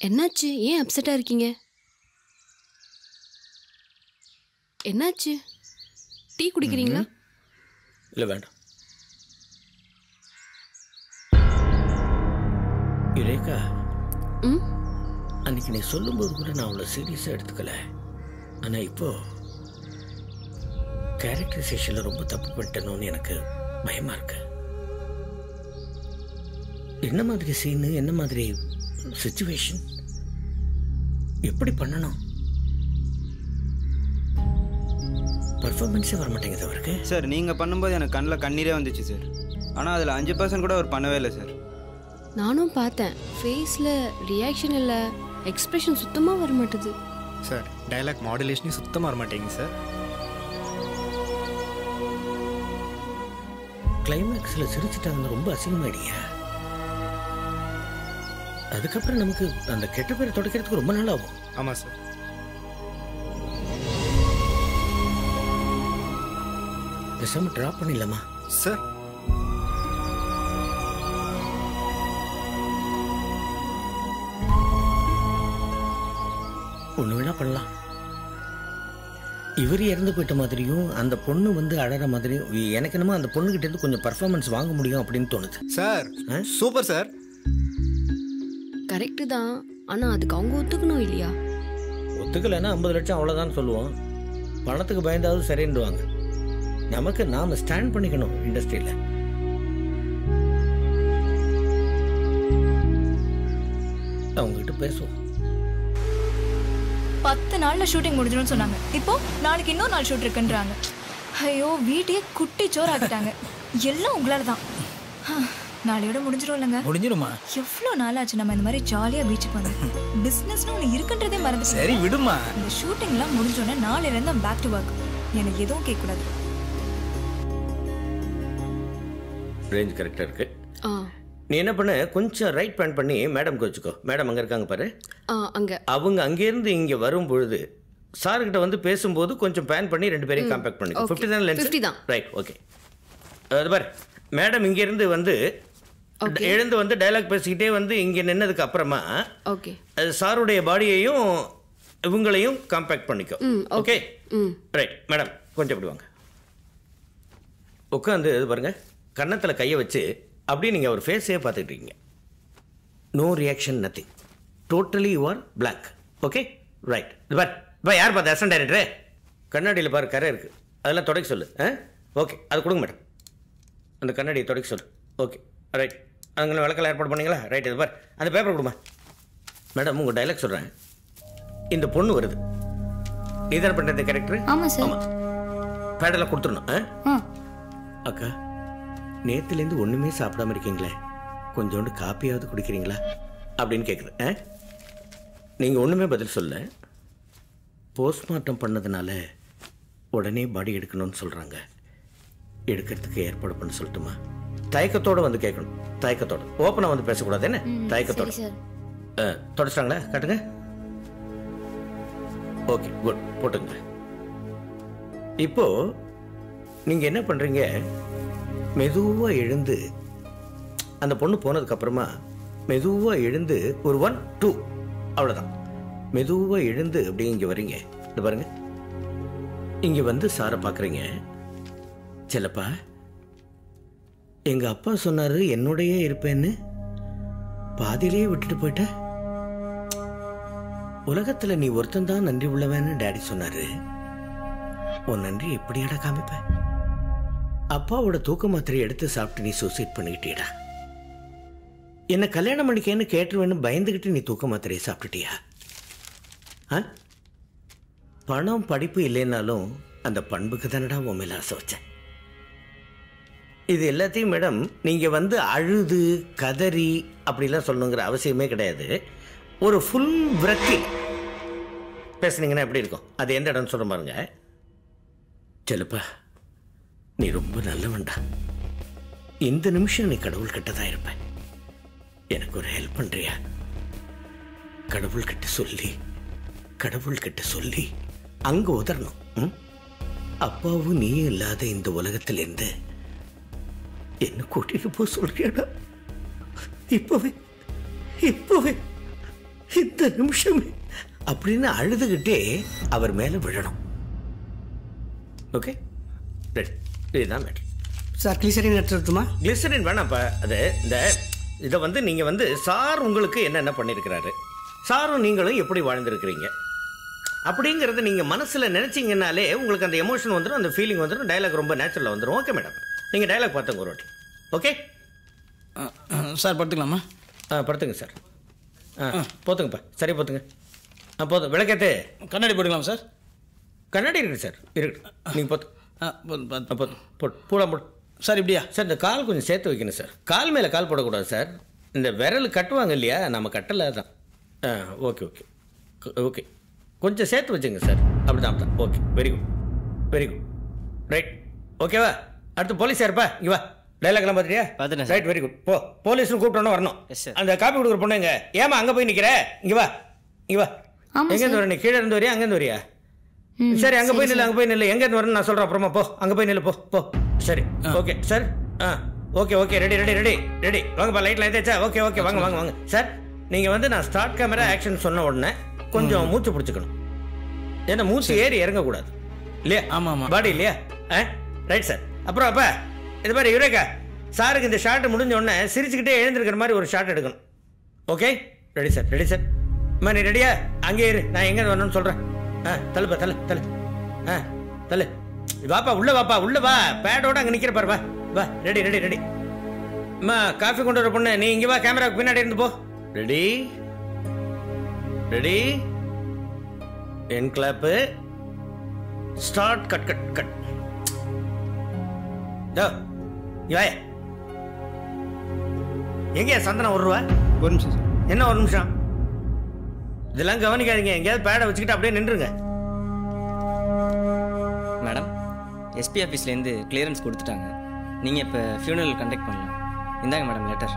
என்னாச்சு? ஏன் அப்செட்டா இருக்கீங்க? என்னாச்சு? டீ குடிக்கிறீங்களா? இல்லை வேண்டாம். யுரேகா, அன்னைக்கு நீ சொல்லும்போது கூட நான் அவ்வளோ சீரியஸாக எடுத்துக்கல. ஆனால் இப்போ கேரக்டரைசேஷனில் ரொம்ப தப்பு பண்ணிட்டேன்னு எனக்கு பயமா இருக்கு. என்ன மாதிரி சீனு, என்ன மாதிரி சிச்சுவேஷன், எப்படி பண்ணணும்? பர்ஃபார்மன்ஸே வர மாட்டேங்குது அவருக்கு. சார் நீங்கள் பண்ணும்போது எனக்கு கண்ணில் கண்ணீரே வந்துச்சு சார். ஆனால் அதில் 5% கூட அவர் பண்ணவே இல்லை சார். நானும் பார்த்தேன். ஃபேஸில் ரியாக்ஷன் இல்லை, எக்ஸ்பிரஷன் சுத்தமாக வர மாட்டேது சார். டைலாக் மாடுலேஷனே சுத்தமாக வர மாட்டேங்குது சார். கிளைமேக்ஸில் சிரிச்சிட்டாங்கன்னு ரொம்ப அசிங்கமாயிடுங்க. அதுக்கப்புறம் நமக்கு அந்த கெட்ட பேரை தொடக்கிறதுக்கு ரொம்ப நாள் ஆகும். ஆமாம் சார். பேசாம ட்ராப் பண்ணிடலாமா சார்? ஒன்று வேணா பண்ணலாம். இவர் இறந்து போயிட்ட மாதிரியும் அந்த பொண்ணு வந்து அழற மாதிரியும் எனக்கு என்னமோ அந்த பொண்ணுகிட்ட இருந்து கொஞ்சம் பர்ஃபார்மன்ஸ் வாங்க முடியும் அப்படின்னு தோணுது. Sir super sir. கரெக்டு தான். ஆனால் அதுக்கு அவங்க ஒத்துக்கணும் இல்லையா? ஒத்துக்கலைன்னா 50 லட்சம் அவ்வளோதான் சொல்லுவோம். பணத்துக்கு பயந்தாவது சரின்னுவாங்க. நமக்கு நாம ஸ்டாண்ட் பண்ணிக்கணும் இண்டஸ்ட்ரியில். அவங்ககிட்ட பேசுவோம். 10 நாள்ல ஷூட்டிங் முடிஞ்சிடும்னு சொன்னாங்க. இப்போ நாளைக்கு இன்னொரு நாள் ஷூட் இருக்குன்றாங்க. ஐயோ, வீட்டையே குட்டி சோறாக்கிட்டாங்க. எல்லாம் உங்களால தான். நாளையோட முடிஞ்சிடும் இல்லைங்க? முடிஞ்சிடுமா? எவ்வளோ நாள் ஆச்சு நம்ம இந்த மாதிரி ஜாலியாக பீச்சுக்கு வந்து. பிஸ்னஸ்னு ஒன்று இருக்குன்றதே மறந்து. சரி விடுமா. இந்த ஷூட்டிங்லாம் முடிஞ்சோடனே நாளையிலேருந்து பேக் டு ஒர்க். எனக்கு எதுவும் கேட்கக்கூடாது. ரேஞ்ச் கரெக்டாக இருக்கு. நீ என்ன பண்ண, கொஞ்சம் ரைட் பேன் பண்ணி மேடம் வச்சுக்கோ. மேடம் அங்கே இருக்காங்க பாரு. அவங்க அங்கேருந்து இங்கே வரும் பொழுது சார்கிட்ட வந்து பேசும்போது கொஞ்சம் பேன் பண்ணி 2 பேரையும் காம்பேக்ட் பண்ணிக்கோ. 50 தான் லென்ஸ். 50 தான். Right, okay. அது பாரு, மேடம் இங்கேருந்து வந்து எழுந்து வந்து டைலாக் பேசிக்கிட்டே வந்து இங்கே நின்னதுக்கு அப்புறமா ஓகே சாருடைய பாடியையும் இவங்களையும் காம்பேக்ட் பண்ணிக்கோ. Okay right. மேடம் கொஞ்சம் இப்படி வாங்க. உட்காந்து இது பாருங்க, கன்னத்தில் கையை வச்சு அப்படியே நீங்கள் ஒரு ஃபேஸே பார்த்துக்கிட்டு இருக்கீங்க. No reaction, nothing. Totally you are blank. Okay right. இது பார், இப்போ யார் பார்த்து அசன் டைரக்டரு? கண்ணாடியில் பாரு கரை இருக்குது, அதெல்லாம் தொடக்க சொல்லு. ஓகே, அது கொடுங்க மேடம். அந்த கண்ணாடியை தொடக்க சொல்லு. Okay right. அங்கே விளக்கெல்லாம் ஏற்பாடு பண்ணீங்களா? ரைட். இது பார், அந்த பேப்பர் கொடுமா. மேடம் உங்கள் டைலாக் சொல்கிறேன். இந்த பொண்ணு வருது, நீ தானே பண்ணுற இந்த கேரக்டர்? ஆமாம் சார். ஆமாம், பேடெல்லாம் கொடுத்துடணும். அக்கா, நேற்றுலேருந்து ஒன்றுமே சாப்பிடாம இருக்கீங்களே, கொஞ்சோண்டு காப்பியாவது குடிக்கிறீங்களா அப்படின்னு கேட்குது. நீங்கள் ஒன்றுமே பதில் சொல்ல. போஸ்ட்மார்ட்டம் பண்ணதுனால உடனே பாடி எடுக்கணும்னு சொல்கிறாங்க. எடுக்கிறதுக்கு ஏற்பாடு பண்ண சொல்லட்டுமா? தயக்கத்தோடு வந்து கேட்கணும். தயக்கத்தோடு, ஓப்பனாக வந்து பேசக்கூடாது. என்ன தயக்கத்தோடு? தொடச்சிட்டாங்களா? காட்டுங்க. ஓகே குட், போட்டுங்க. இப்போ நீங்கள் என்ன பண்ணுறீங்க, மெதுவாக எழுந்து அந்த பொண்ணு போனதுக்கப்புறமா மெதுவாக எழுந்து ஒரு 1 2 அவ்வளோதான். மெதுவாக எழுந்து அப்படியே இங்கே வரீங்க. இது பாருங்க, இங்கே வந்து சாரை பார்க்குறீங்க. செல்லப்பா, எங்கள் அப்பா சொன்னார் என்னோடையே இருப்பேன்னு, பாதியிலேயே விட்டுட்டு போயிட்ட. உலகத்தில் நீ ஒருத்தன் தான் நன்றி உள்ளவன்னு டேடி சொன்னார். உன் நன்றி எப்படியாடா காமிப்ப? அப்பாவோட தூக்க மாத்திரை எடுத்து சாப்பிட்டு நீ சூசைட் பண்ணிக்கிட்டியடா. என்னை கல்யாணம் பண்ணிக்கேன்னு கேட்டுருவேன்னு பயந்துக்கிட்டு நீ தூக்க மாத்திரையை சாப்பிட்டுட்டியா? பணம் படிப்பு இல்லைன்னாலும் அந்த பண்புக்கு தானடா உன் மேலே ஆசை வச்சேன். இது எல்லாத்தையும் மேடம் நீங்கள் வந்து அழுது கதறி அப்படிலாம் சொல்லணுங்கிற அவசியமே கிடையாது. ஒரு ஃபுல் விரக்தி பேசுனீங்கன்னா எப்படி இருக்கும்? அது எந்த இடம்னு சொல்ல பாருங்க. செல்லப்பா, நீ ரொம்ப நல்லவன்டா. இந்த நிமிஷம் நீ கடவுள் கிட்ட தான் இருப்ப. எனக்கு ஒரு ஹெல்ப் பண்ணுறியா? கடவுள்கிட்ட சொல்லி அங்கே உதறணும். அப்பாவும் நீயும் இல்லாத இந்த உலகத்திலேருந்து என்ன கூட்டிட்டு போ சொல்றியாடா? இப்பவே இந்த நிமிஷமே அப்படின்னு அழுதுகிட்டே அவர் மேலே விழணும். ஓகே, இதுதான் மேட்ரு. சார் கிளிசரின் எடுத்துட்டுமா? கிளிசரின் வேணாம்ப்பா. அது இதை வந்து நீங்கள் வந்து சார் உங்களுக்கு என்னென்ன பண்ணியிருக்கிறாரு, சாரும் நீங்களும் எப்படி வாழ்ந்துருக்கிறீங்க அப்படிங்கிறத நீங்கள் மனசில் நினச்சிங்கனாலே உங்களுக்கு அந்த எமோஷன் வந்துடும், அந்த ஃபீலிங் வந்துடும், டைலாக் ரொம்ப நேச்சுரலாக வந்துடும். ஓகே மேடம், நீங்கள் டைலாக் பார்த்துங்க ஒரு வாட்டி. ஓகே சார் படுத்துக்கலாமா? படுத்துங்க சார். போத்துங்கப்பா, சரி போத்துங்க. போதும். விளக்கேற்று. கண்ணாடி போட்டுக்கலாம் சார்? கண்ணாடி இருக்குது சார், இருக்குது. நீங்கள் போதும். போட்டு பூடா போட்டு சார். இப்படியா சார்? இந்த கால் கொஞ்சம் சேர்த்து வைக்கணும் சார். கால் மேலே கால் போடக்கூடாது சார். இந்த விரல் கட்டுவாங்க இல்லையா, நம்ம கட்டலை தான். ஓகே ஓகே ஓகே, கொஞ்சம் சேர்த்து வச்சுங்க சார். அப்படி தான். Okay, very good very good. Right, ஓகேவா? அடுத்து போலீஸ் யாருப்பா? இங்கே வா. டைலாக்லாம் பார்த்துட்டியா? பார்த்துட்டேன். Right, very good. போலீஸ்னு கூப்பிட்டோன்னு வரணும். அந்த காப்பி கொடுக்குற பொண்ணுங்க ஏமா அங்கே போய் நிற்கிற? இங்கே வா, இங்கே வா. எங்கேருந்து வர? நீ கீழே இருந்து வரியா, அங்கேருந்து வரியா? சரி, அங்கே போய் நில்லு, அங்கே போய் நில்லு. எங்கேருந்து வரணும்னு நான் சொல்கிறேன் அப்புறமா. போ, அங்கே போய் நில்லு. போ. சரி, ஓகே சார். Okay, ready. வாங்கப்பா, லைட்லாம் ஏதாச்சா? ஓகே, வாங்க சார். நீங்கள் வந்து நான் ஸ்டார்ட் கேமரா ஆக்ஷன் சொன்ன உடனே கொஞ்சம் மூச்சு பிடிச்சிக்கணும். ஏன்னா மூச்சு ஏறி இறங்கக்கூடாது இல்லையா? ஆமாம், பாடி இல்லையா? Right sir. அப்புறம் அப்பா இது மாதிரி யுரேகா சாருக்கு இந்த ஷார்ட் முடிஞ்ச உடனே சிரிச்சுக்கிட்டே எழுந்திருக்கிற மாதிரி ஒரு ஷார்ட் எடுக்கணும். Okay, ready sir. அம்மா நீ ரெடியா? அங்கே இரு, நான் எங்கே வரணும்னு சொல்கிறேன். தள்ளுப்பா, தள்ளு. வாப்பா, உள்ள வா. பேடோட அங்கே நிற்கிற பாரு. வா. ரெடி. அம்மா காஃபி கொண்டு வர பொண்ணு, நீ இங்கே வா. கேமராவுக்கு பின்னாடி இருந்து போ. ரெடி என் கிளாப்பு ஸ்டார்ட். கட். எங்கேயா சந்தனம்? ஒரு நிமிஷம் சார். என்ன ஒரு நிமிஷம்? இதெல்லாம் கவனிக்காதீங்க. எங்கேயாவது பேடை வச்சுக்கிட்டு அப்படியே நின்றுங்க. மேடம், எஸ்பி ஆஃபீஸ்லேருந்து கிளியரன்ஸ் கொடுத்துட்டாங்க. நீங்கள் இப்போ ஃபியூனரல் கண்டக்ட் பண்ணலாம். இந்தாங்க மேடம் லெட்டர்.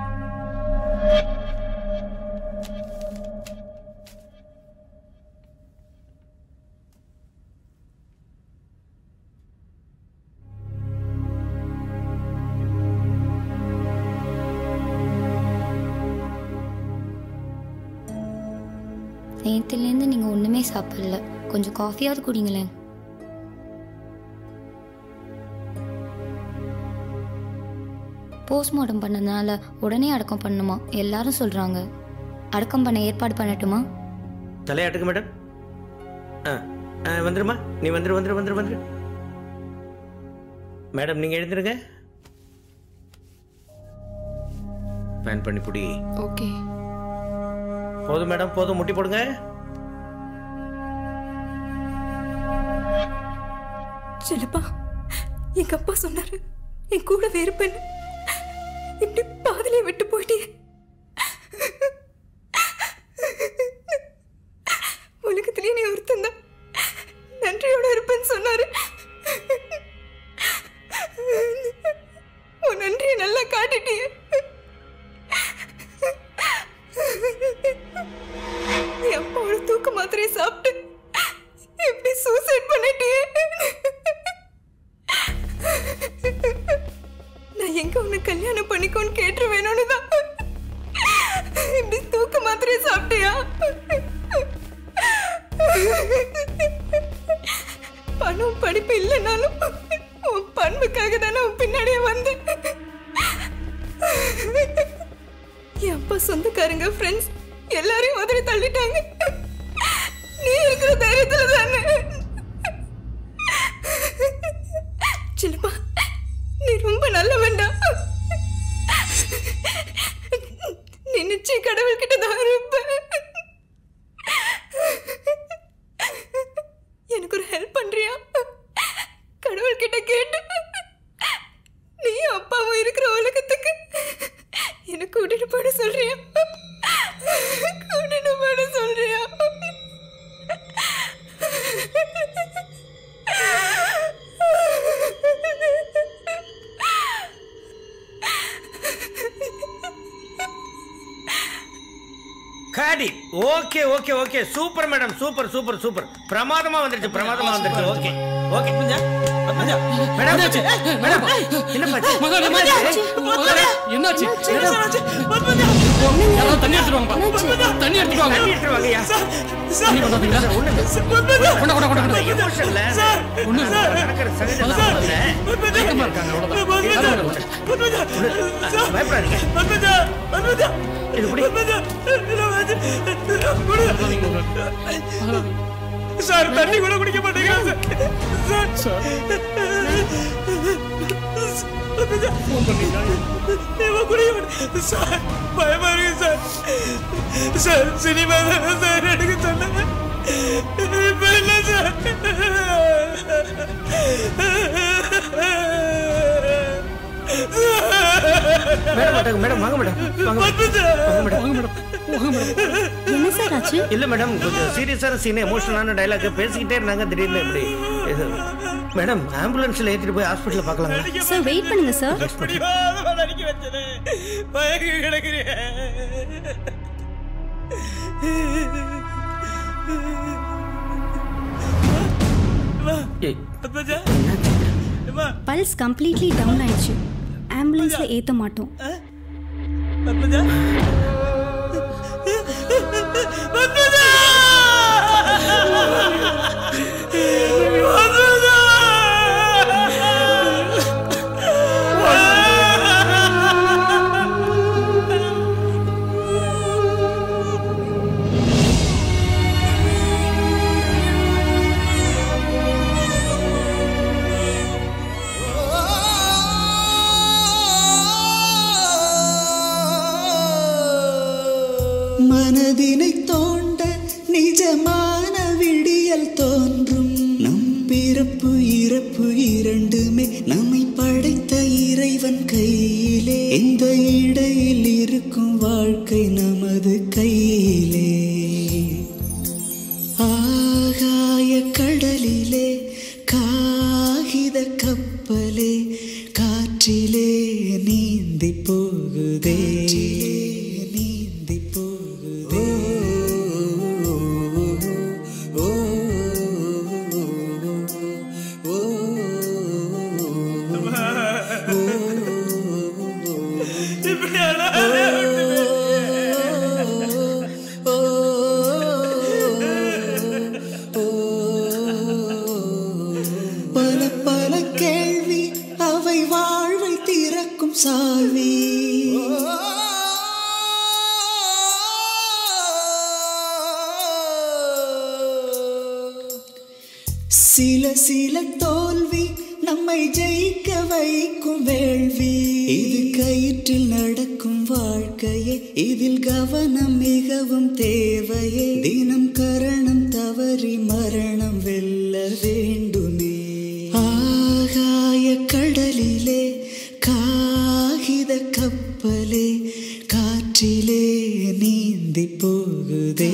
நேற்றுலேருந்து நீங்கள் ஒன்றுமே சாப்பிடல, கொஞ்சம் காஃபியாவது குடிங்களேன். போஸ்ட்மார்ட்டம் பண்ணதுனால உடனே அடக்கம் பண்ணணுமா எல்லாரும் சொல்கிறாங்க. அடக்கம் பண்ண ஏற்பாடு பண்ணட்டுமா? தலையாட்டுக்கு மேடம். வந்துருமா, நீ வந்துரு. மேடம் நீங்கள் எழுந்துருங்க. பேன் பண்ணி புடி. ஓகே. போதும் மேடம், போதும். முட்டி போடுங்க. சிலப்பா, எங்க அப்பா சொன்னாரு என் கூட வேறுபண்ணு, இப்படி பாதிலே விட்டு போயிட்டே. உலகத்திலேயே நீ ஒருத்தன் தான் நன்றியோட இருப்பேன்னு சொன்னாரு. உன் நன்றியை நல்லா காட்டிட்டியே. என் அப்பாவோட தூக்க மாத்திரையை சாப்பிட்டு எப்படி சூசைட் பண்ணிட்டியே. நான் எங்க உன்னை கல்யாணம் பண்ணிக்கோன்னு கேட்டு வேணும்னு தான் இப்படி தூக்க மாத்திரையை சாப்பிட்டியா? பணம் படிப்பு இல்லைனாலும் உன் பண்புக்காக தானே உன் பின்னாடியே வந்து. என் அப்பா சொந்தக்காரங்க ஃப்ரெண்ட்ஸ் எல்லாரையும் உதறி தள்ளிட்டாங்க. நீ இருக்கிற தைரியத்துல தானே. சிலப்பா, நீ ரொம்ப நல்ல வேண்டாம். நீ நிச்சயம் கடவுள்கிட்ட தான் இருப்ப. எனக்கு ஒரு ஹெல்ப் பண்றியா? கடவுள்கிட்ட கேட்டு நீ அப்பாவும் இருக்கிற உலகத்துக்கு எனக்கு கூட்டிட்டு போட சொல்றியா? காடி. Okay, super madam, super. பிரமாதமா வந்துருச்சு. Okay. Okay Padmaja Padmaja madam madam என்னப்பாச்சு என்னாச்சு பத்மஜா யாராவது தண்ணி எடுத்துருவாங்க தண்ணி எடுத்துருவாங்க வாங்கயா தண்ணி பண்ணாதீங்களா கொண்டா எமோஷன்ல சார் ஒண்ணு நடக்கிற சகஜமா இருக்காங்க அவ்வளவுதான் பத்மஜா பயப்படாதீங்க பத்மஜா பத்மஜா இது எப்படி சார் தண்ணி கூட குடிக்க மாட்டேங்கிறாங்க சார் சார் பயமா இருக்கு சார் சார் சினிமா தானே சார் எடுக்க சொன்னாங்க இப்ப இல்ல சார் மேடம் வாங்க மேடம் என்ன சார் ஆச்சு? இல்ல மேடம் கொஞ்சம் சீரியஸான சீன் எமோஷனலான டயலாக் பேசிக்கிட்டே இருந்தாங்க திடீர்னு இப்படி மேடம் ஆம்புலன்ஸ்ல ஏத்திட்டு போய் ஹாஸ்பிடல்ல பார்க்கலாமா சார் வெயிட் பண்ணுங்க சார். அடிக்க வச்சது பயங்கர கிடக்குறேன் பல்ஸ் கம்ப்ளீட்லி டவுன் ஆயிடுச்சு. ஆம்புலன்ஸ்ல ஏத்த மாட்டோம். பத்மஜா பத்மஜா மனதினை தோண்ட நிஜமான விடியல் தோன்றும். நம் பிறப்பு இறப்பு இரண்டுமே நம்மை படைத்த இறைவன் கையிலே. இந்த இடையில் இருக்கும் வாழ்க்கை நமது கையிலே. ஆகாய கடலிலே காகித கப்பலே காற்றிலே நீந்தி போகுதே. பல பல கேள்வி அவை வாழ்வை திறக்கும் சாவி. சில சில தோல்வி நம்மை ஜெயிக்க வைக்கும் வேள்வி. இது கயிற்றில் நடக்கும் வாழ்க்கையே, இதில் கவனம் மிகவும் தேவையே. தினம் கரணம் தவறி மரணம் வெல்ல வேண்டுமே. ஆகாய கடலிலே காகித கப்பலே காற்றிலே நீந்தி போகுதே.